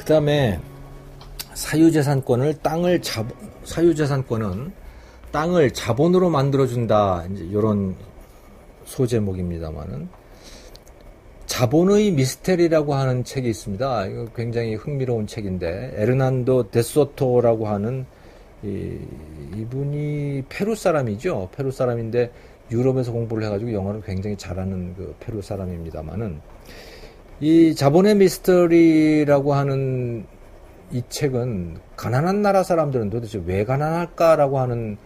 다음에 사유재산권은 땅을 자본으로 만들어준다. 이제 이런 소제목입니다만은, 자본의 미스테리라고 하는 책이 있습니다. 이거 굉장히 흥미로운 책인데, 에르난도 데소토라고 하는 이분이 페루 사람이죠. 페루 사람인데 유럽에서 공부를 해가지고 영어를 굉장히 잘하는 그 페루 사람입니다만은, 이 자본의 미스터리라고 하는 이 책은 가난한 나라 사람들은 도대체 왜 가난할까라고 하는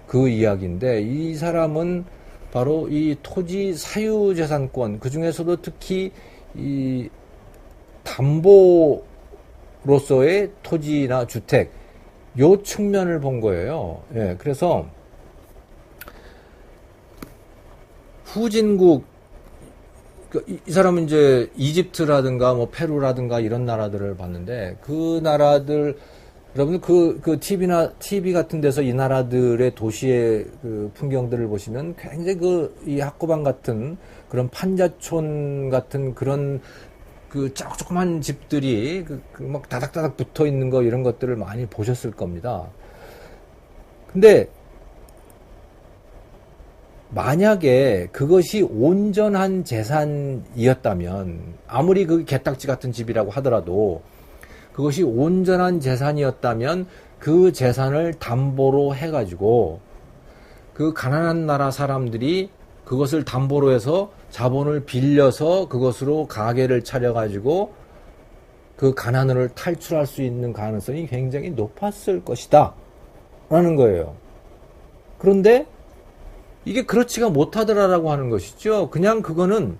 그 이야기인데, 이 사람은 바로 이 토지 사유재산권, 그 중에서도 특히 이 담보로서의 토지나 주택, 요 측면을 본 거예요. 예, 그래서 후진국, 이 사람은 이제 이집트라든가 뭐 페루라든가 이런 나라들을 봤는데, 그 나라들, 여러분 TV 같은 데서 이 나라들의 도시의 그 풍경들을 보시면 굉장히 이 학고방 같은 그런 판자촌 같은 그런 그 조그만 집들이 막 다닥다닥 붙어 있는 거, 이런 것들을 많이 보셨을 겁니다. 근데 만약에 그것이 온전한 재산이었다면, 아무리 그 개딱지 같은 집이라고 하더라도 그것이 온전한 재산이었다면 그 재산을 담보로 해가지고 그 가난한 나라 사람들이 그것을 담보로 해서 자본을 빌려서 그것으로 가게를 차려가지고 그 가난을 탈출할 수 있는 가능성이 굉장히 높았을 것이다 라는 거예요. 그런데 이게 그렇지가 못하더라라고 하는 것이죠. 그냥 그거는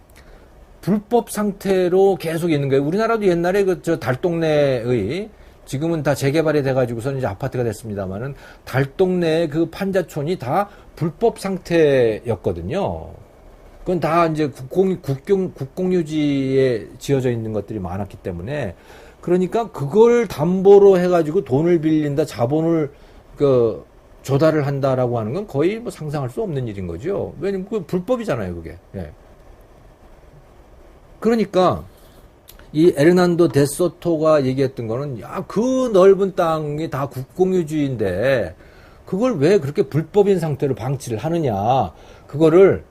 불법 상태로 계속 있는 거예요. 우리나라도 옛날에 저 달동네의, 지금은 다 재개발이 돼가지고서는 이제 아파트가 됐습니다만은, 달동네의 그 판자촌이 다 불법 상태였거든요. 그건 다 이제 국공유지에 지어져 있는 것들이 많았기 때문에, 그러니까 그걸 담보로 해가지고 돈을 빌린다, 자본을 조달을 한다라고 하는 건 거의 뭐 상상할 수 없는 일인 거죠. 왜냐면 그게 불법이잖아요, 그게. 예. 그러니까 이 에르난도 데소토가 얘기했던 거는, 야, 그 넓은 땅이 다 국공유지인데 그걸 왜 그렇게 불법인 상태로 방치를 하느냐, 그거를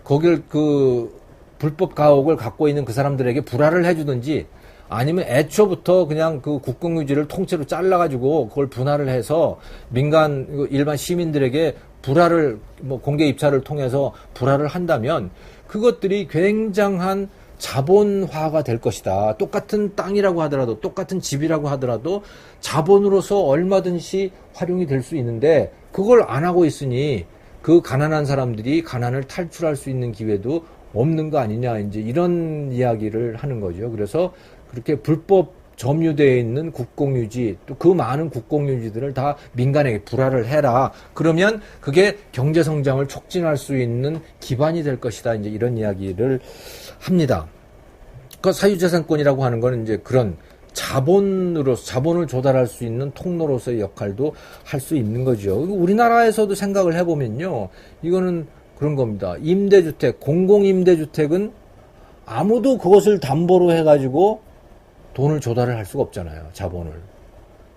거길 그 불법 가옥을 갖고 있는 그 사람들에게 불화를 해주든지, 아니면 애초부터 그냥 그 국공유지를 통째로 잘라가지고 그걸 분할을 해서 민간 일반 시민들에게 불화를, 뭐 공개 입찰을 통해서 불화를 한다면 그것들이 굉장한 자본화가 될 것이다. 똑같은 땅이라고 하더라도, 똑같은 집이라고 하더라도 자본으로서 얼마든지 활용이 될 수 있는데, 그걸 안 하고 있으니 그 가난한 사람들이 가난을 탈출할 수 있는 기회도 없는 거 아니냐, 이제 이런 이야기를 하는 거죠. 그래서 그렇게 불법 점유되어 있는 국공유지, 또 그 많은 국공유지들을 다 민간에게 불화를 해라. 그러면 그게 경제성장을 촉진할 수 있는 기반이 될 것이다. 이제 이런 이야기를 합니다. 그 사유재산권이라고 하는 거는 이제 그런 자본을 조달할 수 있는 통로로서의 역할도 할 수 있는 거죠. 우리나라에서도 생각을 해보면요, 이거는 그런 겁니다. 임대주택, 공공임대주택은 아무도 그것을 담보로 해가지고 돈을 조달을 할 수가 없잖아요, 자본을.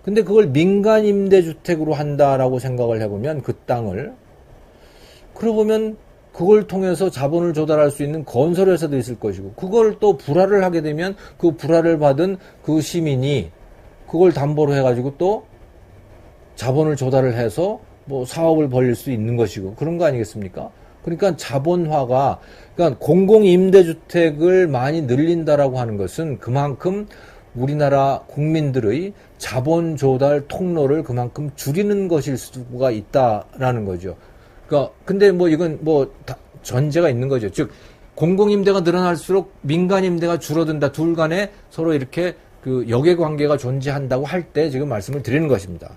근데 그걸 민간임대주택으로 한다라고 생각을 해보면, 그 땅을, 그러고 보면 그걸 통해서 자본을 조달할 수 있는 건설회사도 있을 것이고, 그걸 또 불화를 하게 되면 그 불화를 받은 그 시민이 그걸 담보로 해가지고 또 자본을 조달을 해서 뭐 사업을 벌릴 수 있는 것이고, 그런 거 아니겠습니까? 그러니까 자본화가, 그러니까 공공임대주택을 많이 늘린다라고 하는 것은 그만큼 우리나라 국민들의 자본 조달 통로를 그만큼 줄이는 것일 수가 있다라는 거죠. 그러니까 근데 뭐 이건 뭐 전제가 있는 거죠. 즉 공공임대가 늘어날수록 민간임대가 줄어든다. 둘 간에 서로 이렇게 그 역의 관계가 존재한다고 할 때 지금 말씀을 드리는 것입니다.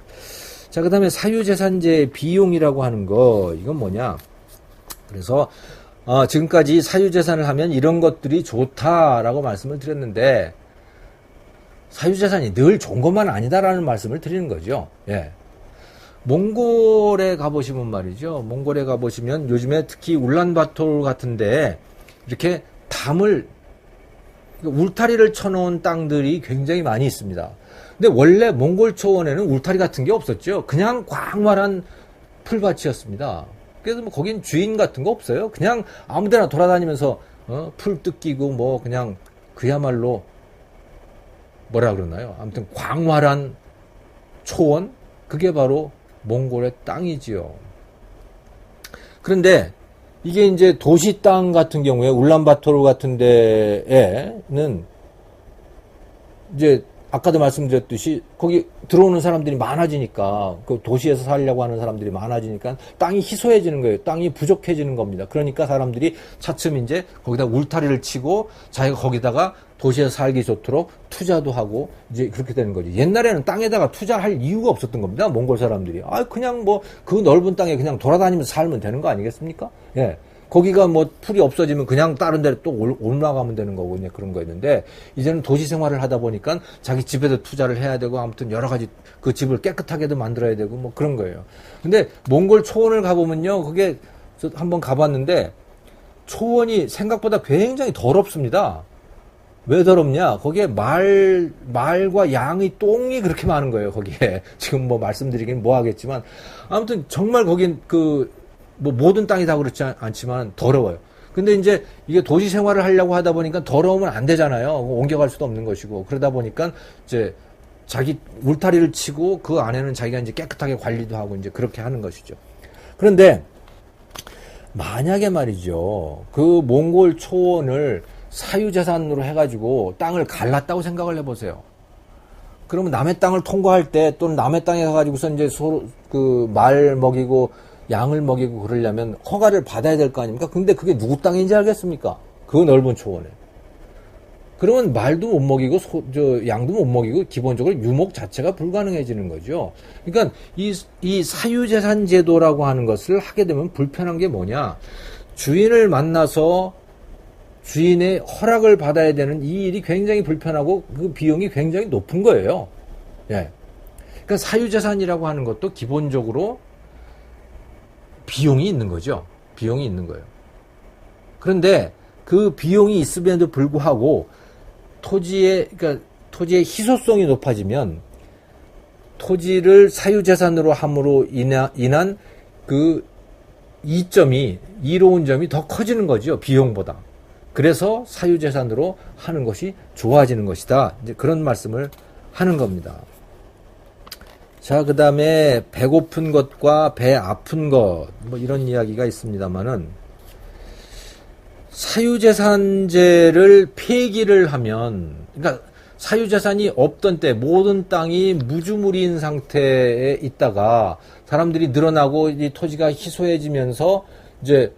자, 그다음에 사유재산제 비용이라고 하는 거, 이건 뭐냐? 그래서 지금까지 사유재산을 하면 이런 것들이 좋다라고 말씀을 드렸는데, 사유재산이 늘 좋은 것만 아니다라는 말씀을 드리는 거죠. 예. 몽골에 가보시면 말이죠. 몽골에 가보시면 요즘에 특히 울란바토르 같은데 이렇게 담을 울타리를 쳐놓은 땅들이 굉장히 많이 있습니다. 근데 원래 몽골 초원에는 울타리 같은 게 없었죠. 그냥 광활한 풀밭이었습니다. 그래서 뭐 거긴 주인 같은 거 없어요. 그냥 아무데나 돌아다니면서 풀 뜯기고 뭐 그냥 그야말로 뭐라 그러나요? 아무튼 광활한 초원, 그게 바로 몽골의 땅이지요. 그런데 이게 이제 도시 땅 같은 경우에 울란바토르 같은 데에는 이제 아까도 말씀드렸듯이 거기 들어오는 사람들이 많아지니까, 그 도시에서 살려고 하는 사람들이 많아지니까 땅이 희소해지는 거예요. 땅이 부족해지는 겁니다. 그러니까 사람들이 차츰 이제 거기다 울타리를 치고 자기가 거기다가 도시에서 살기 좋도록 투자도 하고 이제 그렇게 되는 거죠. 옛날에는 땅에다가 투자할 이유가 없었던 겁니다. 몽골 사람들이. 그냥 뭐 그 넓은 땅에 그냥 돌아다니면서 살면 되는 거 아니겠습니까? 예. 거기가 뭐 풀이 없어지면 그냥 다른 데로 또 올라가면 되는 거고, 이제 그런 거였는데, 이제는 도시 생활을 하다 보니까 자기 집에도 투자를 해야 되고, 아무튼 여러 가지 그 집을 깨끗하게도 만들어야 되고, 뭐 그런 거예요. 근데 몽골 초원을 가보면요, 그게 저 한번 가봤는데, 초원이 생각보다 굉장히 더럽습니다. 왜 더럽냐? 거기에 말과 양의 똥이 그렇게 많은 거예요, 거기에. 지금 뭐 말씀드리긴 뭐 하겠지만, 아무튼 정말 거긴 뭐 모든 땅이 다 그렇지 않지만 더러워요. 근데 이제 이게 도시 생활을 하려고 하다 보니까 더러우면 안 되잖아요. 옮겨갈 수도 없는 것이고. 그러다 보니까 이제 자기 울타리를 치고 그 안에는 자기가 이제 깨끗하게 관리도 하고 이제 그렇게 하는 것이죠. 그런데 만약에 말이죠, 그 몽골 초원을 사유재산으로 해가지고 땅을 갈랐다고 생각을 해보세요. 그러면 남의 땅을 통과할 때 또는 남의 땅에 가가지고서 이제 서로 그 말 먹이고 양을 먹이고 그러려면 허가를 받아야 될 거 아닙니까? 근데 그게 누구 땅인지 알겠습니까? 그 넓은 초원에. 그러면 말도 못 먹이고 양도 못 먹이고 기본적으로 유목 자체가 불가능해지는 거죠. 그러니까 이 사유재산 제도라고 하는 것을 하게 되면 불편한 게 뭐냐? 주인을 만나서 주인의 허락을 받아야 되는 이 일이 굉장히 불편하고 그 비용이 굉장히 높은 거예요. 예. 그러니까 사유재산이라고 하는 것도 기본적으로 비용이 있는 거죠. 비용이 있는 거예요. 그런데 그 비용이 있음에도 불구하고 그러니까 토지의 희소성이 높아지면 토지를 사유재산으로 함으로 인한 그 이로운 점이 더 커지는 거죠. 비용보다. 그래서 사유재산으로 하는 것이 좋아지는 것이다. 이제 그런 말씀을 하는 겁니다. 자, 그 다음에 배고픈 것과 배 아픈 것, 뭐 이런 이야기가 있습니다만은, 사유재산제를 폐기를 하면, 그러니까 사유재산이 없던 때 모든 땅이 무주물인 상태에 있다가 사람들이 늘어나고 이 토지가 희소해지면서 이제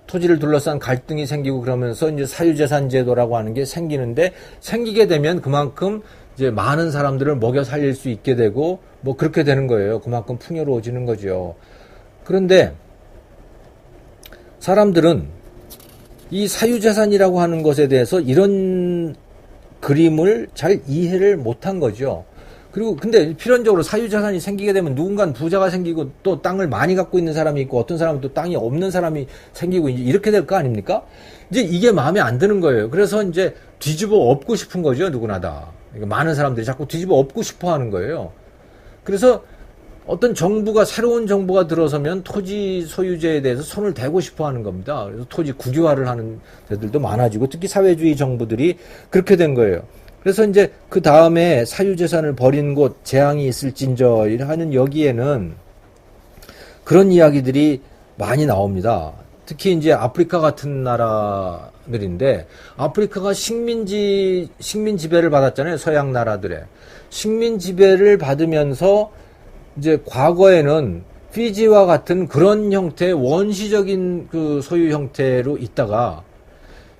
토지를 둘러싼 갈등이 생기고 그러면서 이제 사유재산제도라고 하는 게 생기는데, 생기게 되면 그만큼 이제 많은 사람들을 먹여 살릴 수 있게 되고 뭐 그렇게 되는 거예요. 그만큼 풍요로워지는 거죠. 그런데 사람들은 이 사유재산이라고 하는 것에 대해서 이런 그림을 잘 이해를 못한 거죠. 그리고 근데 필연적으로 사유재산이 생기게 되면 누군가는 부자가 생기고 또 땅을 많이 갖고 있는 사람이 있고 어떤 사람은 또 땅이 없는 사람이 생기고 이제 이렇게 될 거 아닙니까? 이제 이게 마음에 안 드는 거예요. 그래서 이제 뒤집어 엎고 싶은 거죠. 누구나 다. 그러니까 많은 사람들이 자꾸 뒤집어 엎고 싶어 하는 거예요. 그래서 어떤 새로운 정부가 들어서면 토지 소유제에 대해서 손을 대고 싶어 하는 겁니다. 그래서 토지 국유화를 하는 데들도 많아지고 특히 사회주의 정부들이 그렇게 된 거예요. 그래서 이제 그 다음에 사유재산을 버린 곳, 재앙이 있을진저 하는 여기에는 그런 이야기들이 많이 나옵니다. 특히 이제 아프리카 같은 나라들인데, 아프리카가 식민 지배를 받았잖아요. 서양 나라들의. 식민 지배를 받으면서 이제 과거에는 피지와 같은 그런 형태의 원시적인 그 소유 형태로 있다가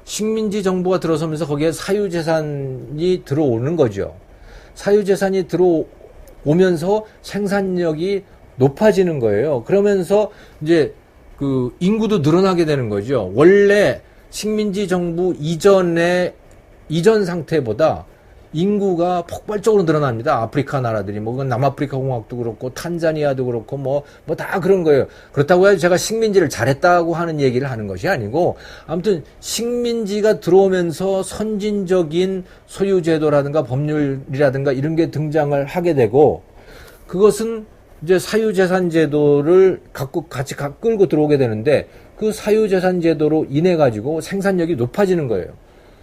식민지 정부가 들어서면서 거기에 사유재산이 들어오는 거죠. 사유재산이 들어오면서 생산력이 높아지는 거예요. 그러면서 이제 그 인구도 늘어나게 되는 거죠. 원래 식민지 정부 이전 상태보다 인구가 폭발적으로 늘어납니다. 아프리카 나라들이 뭐 남아프리카 공화국도 그렇고 탄자니아도 그렇고 뭐 다 그런 거예요. 그렇다고 해서 제가 식민지를 잘했다고 하는 얘기를 하는 것이 아니고 아무튼 식민지가 들어오면서 선진적인 소유제도라든가 법률이라든가 이런 게 등장을 하게 되고 그것은 이제 사유재산 제도를 같이 끌고 들어오게 되는데 그 사유재산 제도로 인해 가지고 생산력이 높아지는 거예요.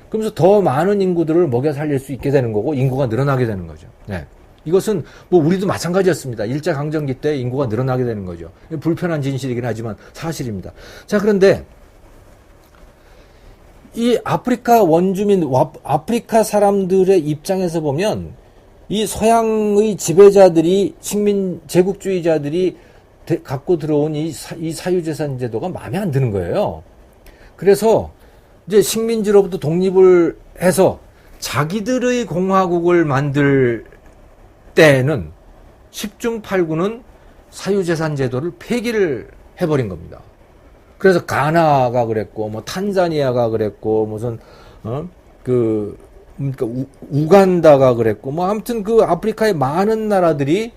그러면서 더 많은 인구들을 먹여 살릴 수 있게 되는 거고 인구가 늘어나게 되는 거죠. 네. 이것은 뭐 우리도 마찬가지였습니다. 일제강점기 때 인구가 늘어나게 되는 거죠. 불편한 진실이긴 하지만 사실입니다. 자, 그런데 이 아프리카 원주민, 아프리카 사람들의 입장에서 보면 이 서양의 지배자들이 제국주의자들이 갖고 들어온 이 사유재산 제도가 마음에 안 드는 거예요. 그래서 이제 식민지로부터 독립을 해서 자기들의 공화국을 만들 때는 10중 8구는 사유재산 제도를 폐기를 해버린 겁니다. 그래서 가나가 그랬고, 뭐 탄자니아가 그랬고, 무슨 그러니까 우간다가 그랬고, 뭐 아무튼 그 아프리카의 많은 나라들이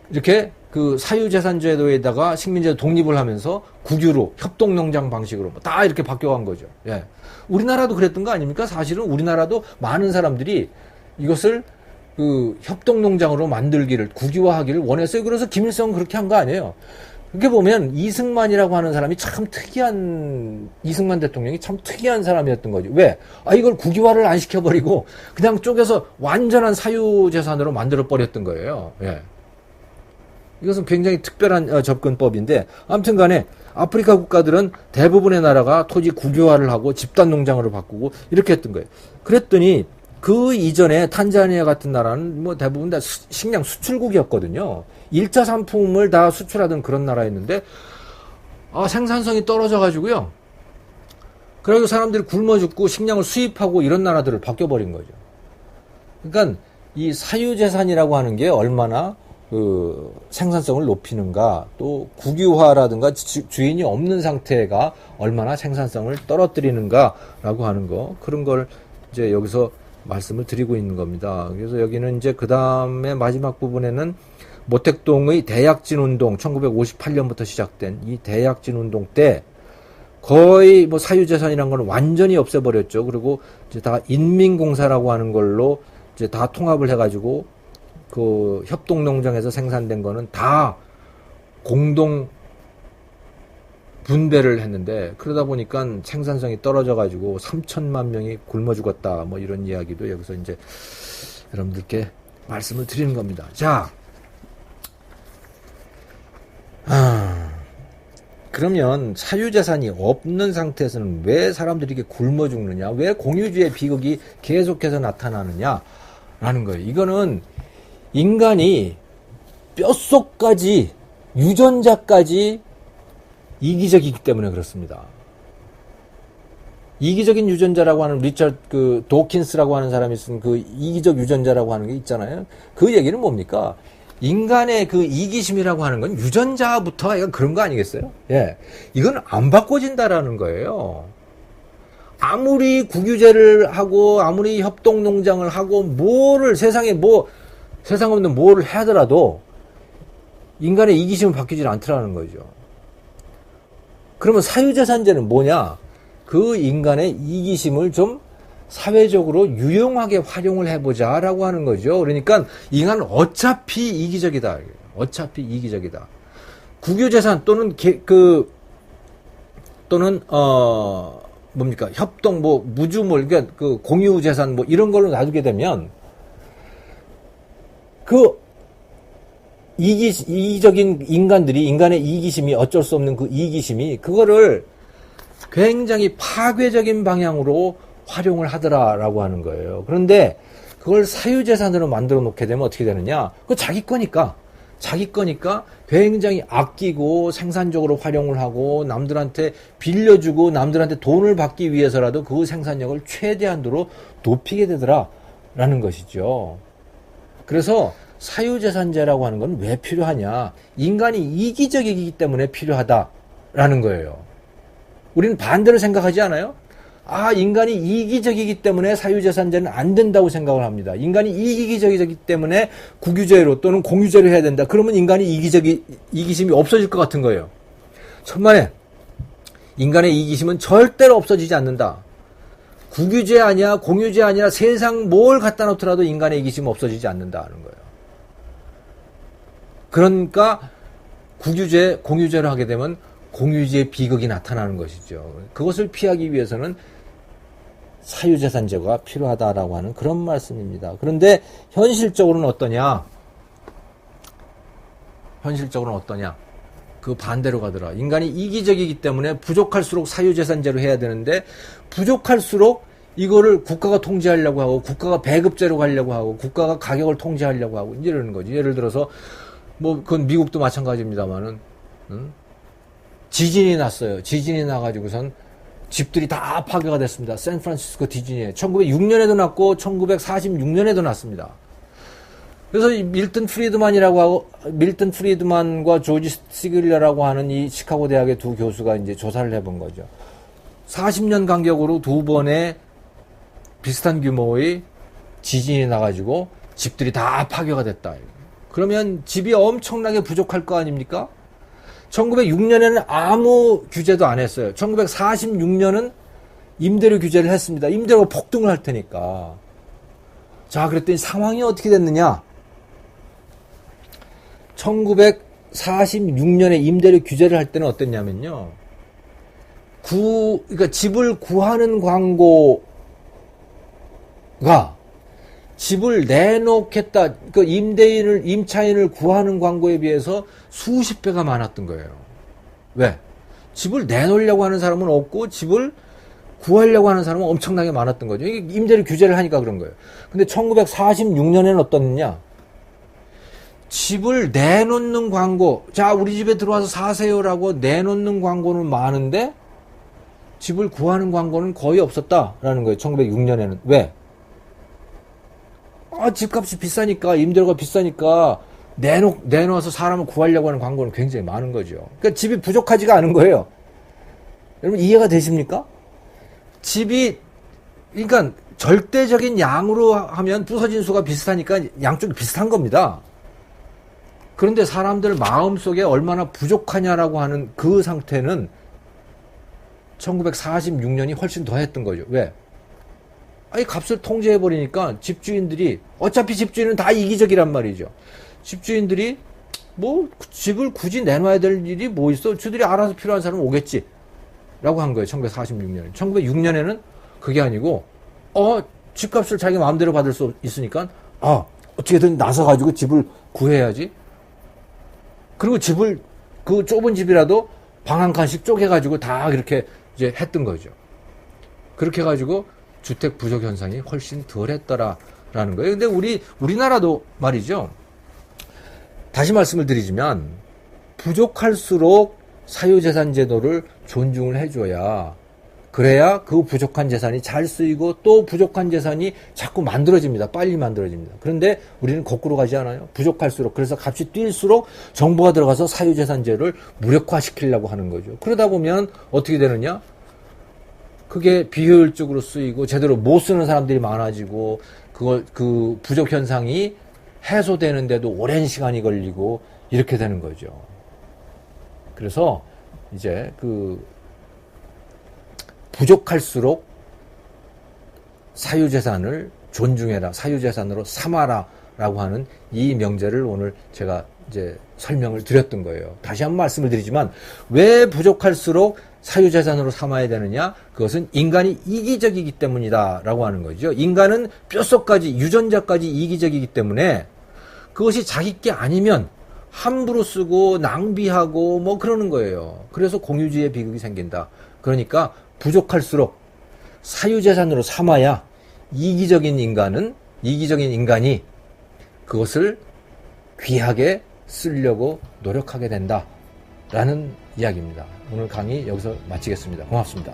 이렇게 그 사유재산 제도에다가 식민지에서 독립을 하면서 국유로 협동농장 방식으로 다 이렇게 바뀌어간 거죠. 예. 우리나라도 그랬던 거 아닙니까? 사실은 우리나라도 많은 사람들이 이것을 그 협동농장으로 만들기를 국유화하기를 원했어요. 그래서 김일성은 그렇게 한 거 아니에요. 그렇게 보면 이승만이라고 하는 사람이 참 특이한 이승만 대통령이 참 특이한 사람이었던 거죠. 왜? 이걸 국유화를 안 시켜버리고 그냥 쪼개서 완전한 사유재산으로 만들어 버렸던 거예요. 예. 이것은 굉장히 특별한 접근법인데 아무튼 간에 아프리카 국가들은 대부분의 나라가 토지 국유화를 하고 집단 농장으로 바꾸고 이렇게 했던 거예요. 그랬더니 그 이전에 탄자니아 같은 나라는 뭐 대부분 다 식량 수출국이었거든요. 1차 상품을 다 수출하던 그런 나라였는데 생산성이 떨어져 가지고요. 그래서 사람들이 굶어 죽고 식량을 수입하고 이런 나라들을 바뀌어버린 거죠. 그러니까 이 사유재산이라고 하는 게 얼마나 그 생산성을 높이는가, 또 국유화라든가 주인이 없는 상태가 얼마나 생산성을 떨어뜨리는가라고 하는 거, 그런 걸 이제 여기서 말씀을 드리고 있는 겁니다. 그래서 여기는 이제 그 다음에 마지막 부분에는 모택동의 대약진 운동, 1958년부터 시작된 이 대약진 운동 때 거의 뭐 사유재산이라는 건 완전히 없애버렸죠. 그리고 이제 다 인민공사라고 하는 걸로 이제 다 통합을 해가지고 그 협동농장에서 생산된 거는 다 공동 분배를 했는데 그러다 보니까 생산성이 떨어져가지고 3천만 명이 굶어 죽었다. 뭐 이런 이야기도 여기서 이제 여러분들께 말씀을 드리는 겁니다. 자, 그러면 사유재산이 없는 상태에서는 왜 사람들이 이렇게 굶어 죽느냐? 왜 공유주의 비극이 계속해서 나타나느냐라는 거예요. 이거는 인간이 뼛속까지 유전자까지 이기적이기 때문에 그렇습니다. 이기적인 유전자라고 하는 리처드 도킨스라고 하는 사람이 쓴 그 이기적 유전자라고 하는 게 있잖아요. 그 얘기는 뭡니까? 인간의 그 이기심이라고 하는 건 유전자부터 그런 거 아니겠어요? 예. 이건 안 바꿔진다라는 거예요. 아무리 국유제를 하고 아무리 협동농장을 하고 세상 없는 뭐를 하더라도 인간의 이기심은 바뀌질 않더라는 거죠. 그러면 사유재산제는 뭐냐? 그 인간의 이기심을 좀 사회적으로 유용하게 활용을 해보자라고 하는 거죠. 그러니까 인간은 어차피 이기적이다. 어차피 이기적이다. 국유재산 또는 뭡니까? 협동, 무주물, 그러니까 그 공유재산 이런 걸로 놔두게 되면 이기적인 인간의 이기심이 어쩔 수 없는 그 이기심이 그거를 굉장히 파괴적인 방향으로 활용을 하더라라고 하는 거예요. 그런데 그걸 사유재산으로 만들어 놓게 되면 어떻게 되느냐? 그거 자기 거니까 굉장히 아끼고 생산적으로 활용을 하고 남들한테 빌려주고 남들한테 돈을 받기 위해서라도 그 생산력을 최대한으로 높이게 되더라라는 것이죠. 그래서 사유재산제라고 하는 건 왜 필요하냐? 인간이 이기적이기 때문에 필요하다라는 거예요. 우리는 반대로 생각하지 않아요? 인간이 이기적이기 때문에 사유재산제는 안 된다고 생각을 합니다. 인간이 이기적이기 때문에 국유제로 또는 공유제로 해야 된다. 그러면 인간이 이기심이 없어질 것 같은 거예요. 천만에 인간의 이기심은 절대로 없어지지 않는다. 국유제 아니야, 공유제 아니라 세상 뭘 갖다 놓더라도 인간의 이기심은 없어지지 않는다는 거예요. 그러니까 국유제, 공유제를 하게 되면 공유제의 비극이 나타나는 것이죠. 그것을 피하기 위해서는 사유재산제가 필요하다라고 하는 그런 말씀입니다. 그런데 현실적으로는 어떠냐? 그 반대로 가더라. 인간이 이기적이기 때문에 부족할수록 사유재산제로 해야 되는데 부족할수록 이거를 국가가 통제하려고 하고 국가가 배급제로 가려고 하고 국가가 가격을 통제하려고 하고 이러는 거지. 예를 들어서 그건 미국도 마찬가지입니다만은 지진이 났어요. 지진이 나가지고선 집들이 다 파괴가 됐습니다. 샌프란시스코 지진이 1906년에도 났고 1946년에도 났습니다. 그래서 밀턴 프리드만과 조지 시글러라고 하는 이 시카고 대학의 두 교수가 이제 조사를 해본 거죠. 40년 간격으로 두 번의 비슷한 규모의 지진이 나가지고 집들이 다 파괴가 됐다. 그러면 집이 엄청나게 부족할 거 아닙니까? 1906년에는 아무 규제도 안 했어요. 1946년은 임대료 규제를 했습니다. 임대료가 폭등을 할 테니까. 자, 그랬더니 상황이 어떻게 됐느냐? 1946년에 임대료 규제를 할 때는 어땠냐면요. 그러니까 집을 구하는 광고가 집을 내놓겠다, 그 임차인을 구하는 광고에 비해서 수십 배가 많았던 거예요. 왜? 집을 내놓으려고 하는 사람은 없고, 집을 구하려고 하는 사람은 엄청나게 많았던 거죠. 이게 임대료 규제를 하니까 그런 거예요. 근데 1946년에는 어떻느냐? 집을 내놓는 광고, 자, 우리 집에 들어와서 사세요라고 내놓는 광고는 많은데, 집을 구하는 광고는 거의 없었다라는 거예요. 1906년에는. 왜? 집값이 비싸니까, 임대료가 비싸니까 내놓아서 사람을 구하려고 하는 광고는 굉장히 많은 거죠. 그러니까 집이 부족하지가 않은 거예요. 여러분 이해가 되십니까? 그러니까 절대적인 양으로 하면 부서진 수가 비슷하니까 양쪽이 비슷한 겁니다. 그런데 사람들 마음속에 얼마나 부족하냐라고 하는 그 상태는 1946년이 훨씬 더 했던 거죠. 왜? 값을 통제해버리니까 집주인들이, 어차피 집주인은 다 이기적이란 말이죠. 집주인들이 집을 굳이 내놔야 될 일이 뭐 있어? 저들이 알아서 필요한 사람은 오겠지. 라고 한 거예요. 1946년에. 1906년에는 그게 아니고, 집값을 자기 마음대로 받을 수 있으니까, 어떻게든 나서가지고 집을 구해야지. 그리고 그 좁은 집이라도 방 한 칸씩 쪼개가지고 다 이렇게 이제 했던 거죠. 그렇게 해가지고 주택 부족 현상이 훨씬 덜 했더라라는 거예요. 근데 우리나라도 말이죠. 다시 말씀을 드리자면, 부족할수록 사유재산 제도를 존중을 해줘야, 그래야 그 부족한 재산이 잘 쓰이고 또 부족한 재산이 자꾸 만들어집니다. 빨리 만들어집니다. 그런데 우리는 거꾸로 가지 않아요. 부족할수록, 그래서 값이 뛸수록 정부가 들어가서 사유재산제를 무력화시키려고 하는 거죠. 그러다 보면 어떻게 되느냐? 그게 비효율적으로 쓰이고 제대로 못 쓰는 사람들이 많아지고 그 부족 현상이 해소되는데도 오랜 시간이 걸리고 이렇게 되는 거죠. 그래서 이제 부족할수록 사유재산을 존중해라, 사유재산으로 삼아라 라고 하는 이 명제를 오늘 제가 이제 설명을 드렸던 거예요. 다시 한번 말씀을 드리지만, 왜 부족할수록 사유재산으로 삼아야 되느냐? 그것은 인간이 이기적이기 때문이다 라고 하는 거죠. 인간은 뼛속까지, 유전자까지 이기적이기 때문에 그것이 자기 게 아니면 함부로 쓰고 낭비하고 그러는 거예요. 그래서 공유주의의 비극이 생긴다. 그러니까 부족할수록 사유재산으로 삼아야 이기적인 인간이 그것을 귀하게 쓰려고 노력하게 된다라는 이야기입니다. 오늘 강의 여기서 마치겠습니다. 고맙습니다.